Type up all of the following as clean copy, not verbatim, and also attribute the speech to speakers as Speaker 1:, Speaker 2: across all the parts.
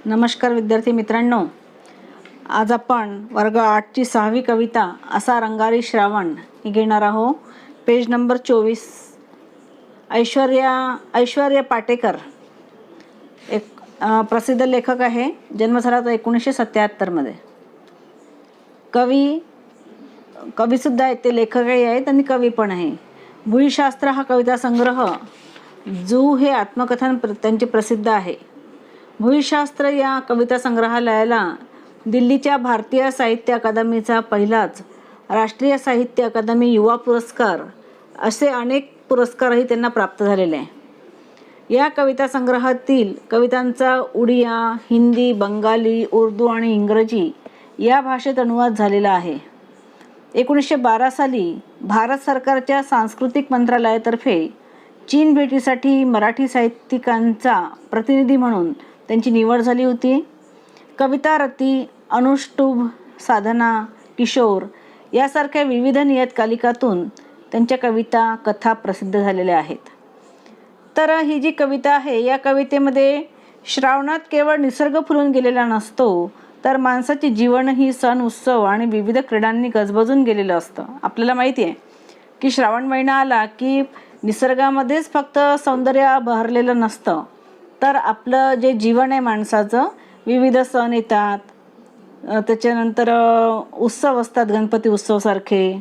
Speaker 1: नमस्कार विद्यार्थी मित्रांनो, आज आपण वर्ग 8ची 6वी कविता असा रंगारी श्रावण ही घेणार आहोत. Page number 24. ऐश्वर्या पाटेकर एक प्रसिद्ध लेखक आहे. जन्म झाला 1977 मध्ये. कवीसुद्धा आहेत, ते लेखकही आहेत आणि कवी पण आहे. भूईशास्त्र हा कविता संग्रह जू हे आत्मकथन त्यांचे प्रसिद्ध आहे. भूईशास्त्र या कविता संग्रहालयाला दिल्लीच्या भारतीय साहित्य अकादमीचा पहिलाच राष्ट्रीय साहित्य अकादमी युवा पुरस्कार असे अनेक पुरस्कारही त्यांना प्राप्त झालेले आहे. या कविता संग्रहातील कवितांचा उडिया, हिंदी, बंगाली, उर्दू आणि इंग्रजी या भाषेत अनुवाद झालेला आहे. 1912 साली भारत सरकारच्या सांस्कृतिक मंत्रालयातर्फे चीन भेटीसाठी मराठी साहित्यिकांचा प्रतिनिधी म्हणून त्यांची निवड झाली होती. कविता रती, अनुष्टुभ, साधना, किशोर यासारख्या विविध नियतकालिकातून त्यांच्या कविता, कथा प्रसिद्ध झालेल्या आहेत. तर ही जी कविता आहे, या कवितेमध्ये श्रावणात केवळ निसर्ग फुलून गेलेला नसतो, तर माणसाचे जीवनही सण, उत्सव आणि विविध क्रीडांनी गजबजून गेलेलं असतं. आपल्याला माहिती आहे की श्रावण महिना आला की निसर्गामध्येच फक्त सौंदर्य बहरलेलं नसतं, तर आपलं जे जीवन आहे माणसाचं, विविध सण येतात, त्याच्यानंतर उत्सव असतात, गणपती उत्सवसारखे,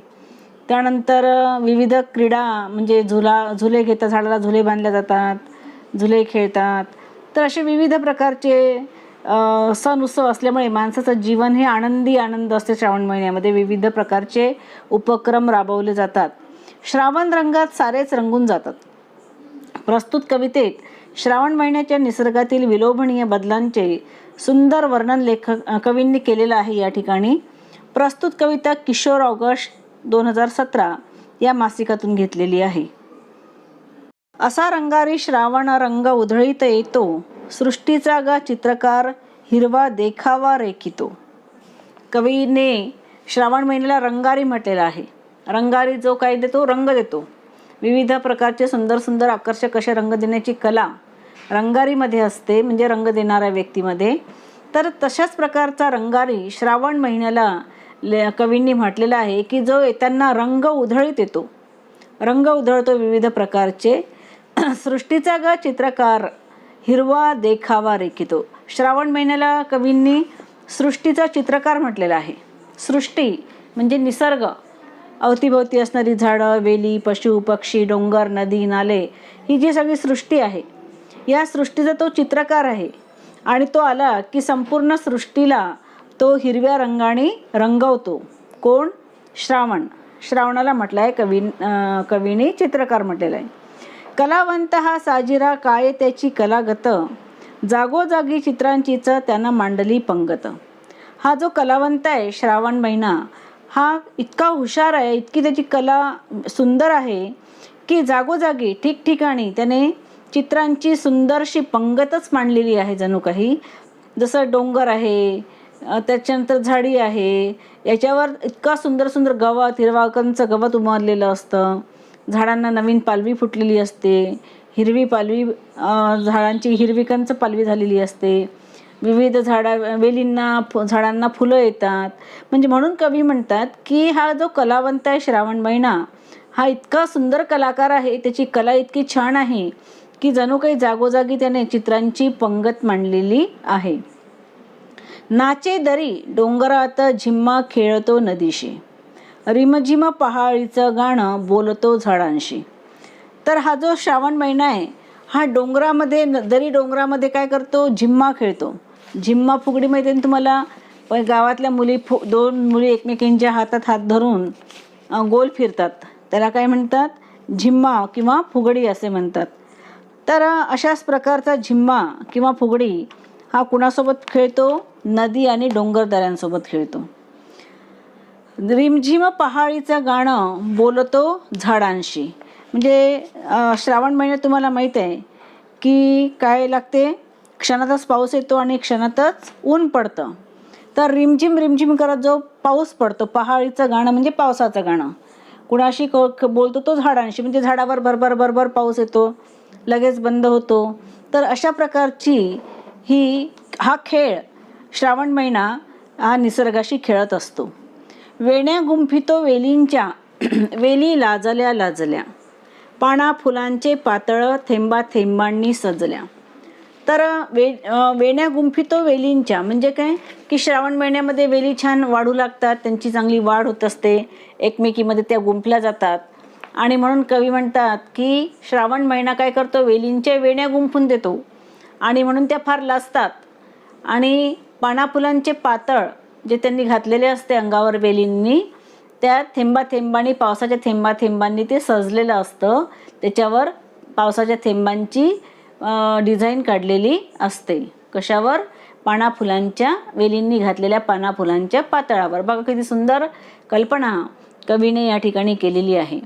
Speaker 1: त्यानंतर विविध क्रीडा म्हणजे झुले घेतात, झाडाला झुले बांधले जातात, झुले खेळतात. तर असे विविध प्रकारचे सण उत्सव असल्यामुळे माणसाचं जीवन हे आनंद असते. श्रावण महिन्यामध्ये विविध प्रकारचे उपक्रम राबवले जातात. श्रावण रंगात सारेच रंगून जातात. प्रस्तुत कवितेत श्रावण महिन्याच्या निसर्गातील विलोभनीय बदलांचे सुंदर वर्णन कवींनी केलेलं आहे. या ठिकाणी प्रस्तुत कविता किशोर ऑगस्ट 2017 या मासिकातून घेतलेली आहे. असा रंगारी श्रावण रंग उधळीत येतो, सृष्टीचा गा चित्रकार हिरवा देखावा रेखितो. कवीने श्रावण महिन्याला रंगारी म्हटलेला आहे. रंगारी जो काय देतो, रंग देतो. विविध प्रकारचे सुंदर सुंदर आकर्षक अशा रंग देण्याची कला रंगारीमध्ये असते, म्हणजे रंग देणाऱ्या व्यक्तीमध्ये. तर तशाच प्रकारचा रंगारी श्रावण महिन्याला कवींनी म्हटलेला आहे की जो येताना रंग उधळीत येतो, रंग उधळतो विविध प्रकारचे. सृष्टीचा ग चित्रकार हिरवा देखावा रेखितो. श्रावण महिन्याला कवींनी सृष्टीचा चित्रकार म्हटलेला आहे. सृष्टी म्हणजे निसर्ग, अवतीभोवती असणारी झाडं, वेली, पशु, पक्षी, डोंगर, नदी, नाले, ही जी सगळी सृष्टी आहे, या सृष्टीचा तो चित्रकार आहे. आणि तो आला की संपूर्ण सृष्टीला तो हिरव्या रंगाने रंगवतो. कोण? श्रावण. श्रावणाला म्हटलं आहे कवीने चित्रकार म्हटलेलं आहे. कलावंत हा साजिरा, काय त्याची कलागत, जागोजागी चित्रांचीच त्यानं मांडली पंगत. हा जो कलावंत आहे, श्रावण महिना हा इतका हुशार आहे, इतकी त्याची कला सुंदर आहे की जागोजागी ठिकठिकाणी त्याने चित्रांची सुंदरशी पंगतच मांडलेली आहे. जणू काही जसं डोंगर आहे, त्याच्यानंतर झाडी आहे, याच्यावर इतका सुंदर सुंदर गवत, हिरवाकंच गवत उमरलेलं असतं. झाडांना नवीन पालवी फुटलेली असते, हिरवी पालवी, झाडांची हिरवीकंच पालवी झालेली असते. विविध झाडांना फुलं येतात. म्हणजे म्हणून कवी म्हणतात की हा जो कलावंत आहे श्रावण महिना, हा इतका सुंदर कलाकार आहे, त्याची कला इतकी छान आहे की जणू काही जागोजागी त्याने चित्रांची पंगत मांडलेली आहे. नाचे दरी डोंगरात झिम्मा खेळतो नदीशी, रिमझिम पहाडीचं गाणं बोलतो झाडांशी. तर हा जो श्रावण महिना आहे, हा दरी डोंगरामध्ये काय करतो? झिम्मा खेळतो. झिम्मा फुगडी माहिती आहे तुम्हाला? गावातल्या दोन मुली एकमेकींच्या हातात हात धरून गोल फिरतात, त्याला काय म्हणतात? झिम्मा किंवा फुगडी असे म्हणतात. तर अशाच प्रकारचा झिम्मा किंवा फुगडी हा कुणासोबत खेळतो? नदी आणि डोंगरदऱ्यांसोबत खेळतो. रिमझिम पहाडीचं गाणं बोलतो झाडांशी. म्हणजे श्रावण महिन्यात तुम्हाला माहीत आहे की काय लागते? क्षणातच पाऊस येतो आणि क्षणातच ऊन पडतं. तर रिमझिम करत जो पाऊस पडतो, पहाडीचं गाणं म्हणजे पावसाचं गाणं. कुणाशी बोलतो? तो झाडांशी. म्हणजे झाडावर भरभर पाऊस येतो, लगेच बंद होतो. तर अशा प्रकारची ही हा खेळ श्रावण महिना हा निसर्गाशी खेळत असतो. वेण्या गुंफितो वेलींच्या वेली लाजल्या लाजल्या, पाना फुलांचे पातळ थेंबा थेंबांनी सजल्या. तर वेण्या गुंफितो वेलींच्या म्हणजे काय की श्रावण महिन्यामध्ये वेली छान वाढू लागतात, त्यांची चांगली वाढ होत असते, एकमेकीमध्ये त्या गुंफल्या जातात. आणि म्हणून कवी म्हणतात की श्रावण महिना काय करतो, वेलींच्या वेण्या गुंफून देतो आणि म्हणून त्या फार लाजतात. आणि पानाफुलांचे पातळ जे त्यांनी घातलेले असते अंगावर वेलींनी, त्या थेंबा थेंबांनी पावसाच्या थेंबा थेंबांनी ते सजलेलं असतं. त्याच्यावर पावसाच्या थेंबांची डिझाईन काढलेली असते. कशावर? पानाफुलांच्या वेलींनी घातलेल्या पानाफुलांच्या पातळावर. बघा किती सुंदर कल्पना कवीने या ठिकाणी केलेली आहे.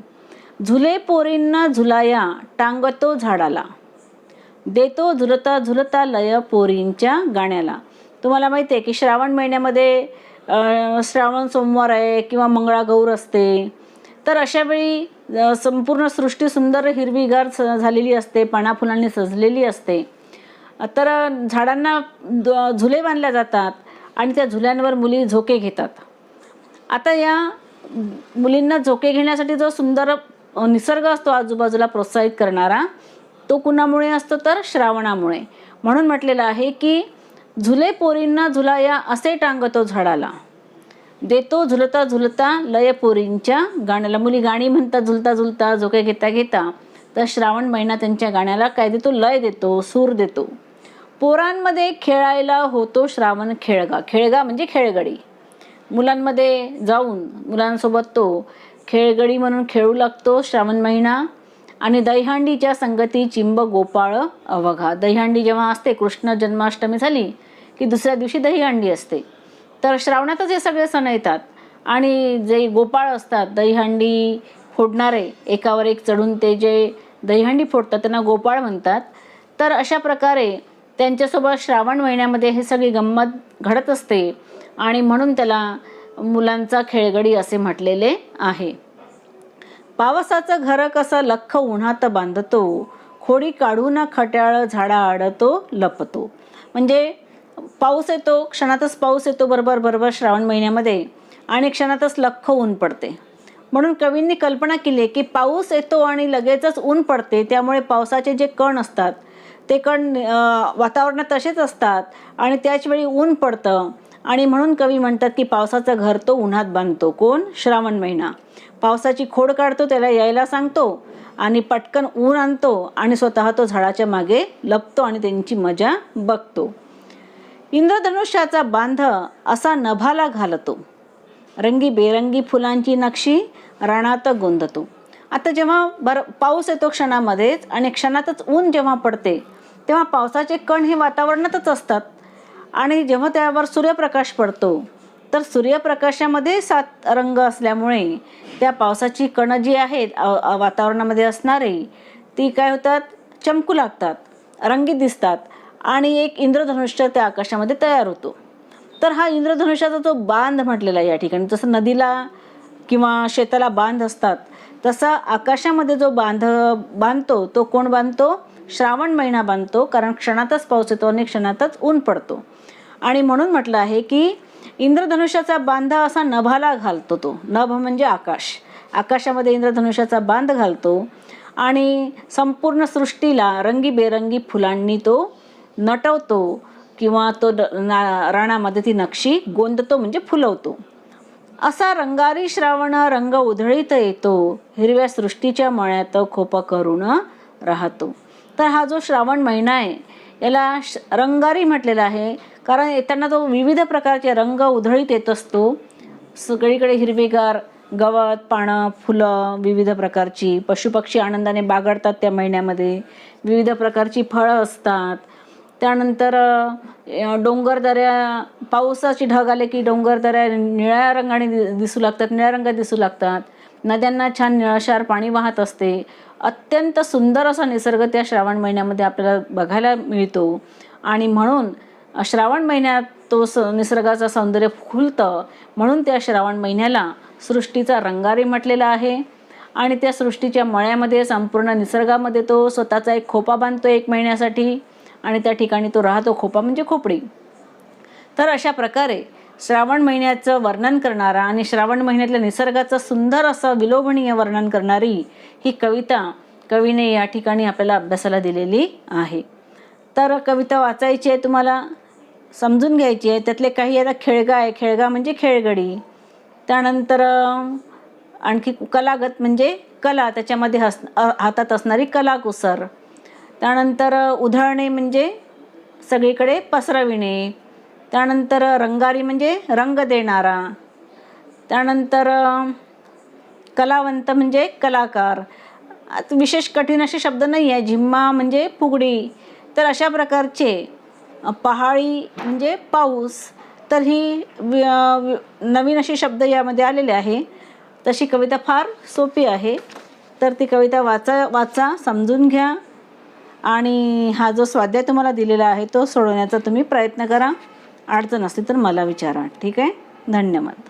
Speaker 1: झुले पोरींना झुलाया टांगतो झाडाला, देतो झुलता झुलता लय पोरींच्या गाण्याला. तुम्हाला माहिती आहे की श्रावण महिन्यामध्ये श्रावण सोमवार आहे किंवा मंगळागौर असते. तर अशा वेळी संपूर्ण सृष्टी सुंदर हिरवीगार झालेली असते, पानाफुलांनी सजलेली असते. तर झाडांना झुले बांधल्या जातात आणि त्या झुल्यांवर मुली झोके घेतात. आता या मुलींना झोके घेण्यासाठी जो सुंदर निसर्ग असतो आजूबाजूला प्रोत्साहित करणारा, तो कुणामुळे असतो तर श्रावणामुळे. म्हणून म्हटलेलं आहे की झुले पोरींना झुलाया असे टांगतो झाडाला, देतो झुलता झुलता लय पोरींच्या गाण्याला. मुली गाणी म्हणतात झुलता झुलता, झोके घेता घेता. तर श्रावण महिना त्यांच्या गाण्याला काय देतो? लय देतो, सूर देतो. पोरांमध्ये खेळायला होतो श्रावण खेळगा. खेळगा म्हणजे खेळगडी. मुलांमध्ये जाऊन मुलांसोबत तो खेळगडी म्हणून खेळू लागतो श्रावण महिना. आणि दहीहंडीच्या संगती चिंब गोपाळ अवघा. दहीहंडी जेव्हा असते, कृष्ण जन्माष्टमी झाली की दुसऱ्या दिवशी दहीहंडी असते. तर श्रावणातच हे सगळे सण येतात. आणि जे गोपाळ असतात, दहीहंडी फोडणारे, एकावर एक चढून ते जे दहीहंडी फोडतात त्यांना गोपाळ म्हणतात. तर अशा प्रकारे त्यांच्यासोबत श्रावण महिन्यामध्ये हे सगळी गंमत घडत असते आणि म्हणून त्याला मुलांचा खेळगडी असे म्हटलेले आहे. पावसाचं घर कसं लख्ख उन्हात बांधतो, खोडी काढून खट्याळ झाडा आडतो लपतो. म्हणजे पाऊस येतो, क्षणातच पाऊस येतो बरोबर श्रावण महिन्यामध्ये आणि क्षणातच लख्ख ऊन पडते. म्हणून कवींनी कल्पना केली आहे की पाऊस येतो आणि लगेचच ऊन पडते, त्यामुळे पावसाचे जे कण असतात ते कण वातावरणात तसेच असतात आणि त्याचवेळी ऊन पडतं. आणि म्हणून कवी म्हणतात की पावसाचं घर तो उन्हात बांधतो. कोण? श्रावण महिना. पावसाची खोड काढतो, त्याला यायला सांगतो आणि पटकन ऊन आणतो आणि स्वतः तो झाडाच्या मागे लपतो आणि त्यांची मजा बघतो. इंद्रधनुष्याचा बांध असा नभाला घालतो, रंगी बेरंगी फुलांची नक्षी रानात गोंधतो. आता जेव्हा पाऊस येतो क्षणामध्येच आणि क्षणातच ऊन जेव्हा पडते, तेव्हा पावसाचे कण हे वातावरणातच असतात आणि जेव्हा त्यावर सूर्यप्रकाश पडतो तर सूर्यप्रकाशामध्ये 7 रंग असल्यामुळे त्या पावसाची कणं जी आहेत वातावरणामध्ये असणारी, ती काय होतात? चमकू लागतात, रंगीत दिसतात आणि एक इंद्रधनुष्य त्या आकाशामध्ये तयार होतो. तर हा इंद्रधनुष्याचा जो बांध म्हटलेला आहे या ठिकाणी, जसं नदीला किंवा शेताला बांध असतात, तसा आकाशामध्ये जो बांधतो तो कोण बांधतो? श्रावण महिना बांधतो. कारण क्षणातच पाऊस येतो आणि क्षणातच ऊन पडतो. आणि म्हणून म्हटलं आहे की इंद्रधनुष्याचा बांध असा नभाला घालतो. तो नभ म्हणजे आकाश. आकाशामध्ये इंद्रधनुष्याचा बांध घालतो आणि संपूर्ण सृष्टीला रंगीबेरंगी फुलांनी तो नटवतो किंवा तो रानामध्ये ती नक्षी गोंदतो म्हणजे फुलवतो. असा रंगारी श्रावण रंग उधळीत येतो, हिरव्या सृष्टीच्या मळ्यात खोपा करून राहतो. तर हा जो श्रावण महिना आहे याला रंगारी म्हटलेला आहे, कारण येताना तो विविध प्रकारचे रंग उधळीत येत असतो. सगळीकडे हिरवेगार गवत, पानं, फुलं विविध प्रकारची, पशुपक्षी आनंदाने बागडतात त्या महिन्यामध्ये, विविध प्रकारची फळं असतात. त्यानंतर डोंगरदऱ्या, पावसाची ढग आले की डोंगरदऱ्या निळ्या रंगाने दिसू लागतात, निळ्या रंगात दिसू लागतात. नद्यांना छान निळशार पाणी वाहत असते. अत्यंत सुंदर असा निसर्ग त्या श्रावण महिन्यामध्ये आपल्याला बघायला मिळतो आणि म्हणून श्रावण महिन्यात तो निसर्गाचं सौंदर्य खुलतं. म्हणून त्या श्रावण महिन्याला सृष्टीचा रंगारी म्हटलेला आहे. आणि त्या सृष्टीच्या मळ्यामध्ये, संपूर्ण निसर्गामध्ये तो स्वतःचा एक खोपा बांधतो 1 महिन्यासाठी आणि त्या ठिकाणी तो राहतो. खोपा म्हणजे खोपडी. तर अशा प्रकारे श्रावण महिन्याचं वर्णन करणारा आणि श्रावण महिन्यातल्या निसर्गाचं सुंदर असं विलोभनीय वर्णन करणारी ही कविता कवीने या ठिकाणी आपल्याला अभ्यासाला दिलेली आहे. तर कविता वाचायची आहे, तुम्हाला समजून घ्यायची आहे. त्यातले काही आता खेळगा आहे, खेळगा म्हणजे खेळगडी. त्यानंतर आणखी कलागत म्हणजे कला, त्याच्यामध्ये हातात असणारी कलाकुसर. त्यानंतर उधळणे म्हणजे सगळीकडे पसरविणे. त्यानंतर रंगारी म्हणजे रंग देणारा. त्यानंतर कलावंत म्हणजे कलाकार. आता विशेष कठीण असे शब्द नाही आहे. झिम्मा म्हणजे फुगडी. तर अशा प्रकारचे पहाळी म्हणजे पाऊस. तर ही नवीन अशी शब्द यामध्ये आलेले आहे. तशी कविता फार सोपी आहे. तर ती कविता वाचा, समजून घ्या आणि हा जो स्वाध्याय तुम्हाला दिलेला आहे तो सोडवण्याचा तुम्ही प्रयत्न करा. अडचण असली तर मला विचारा. ठीक आहे. धन्यवाद.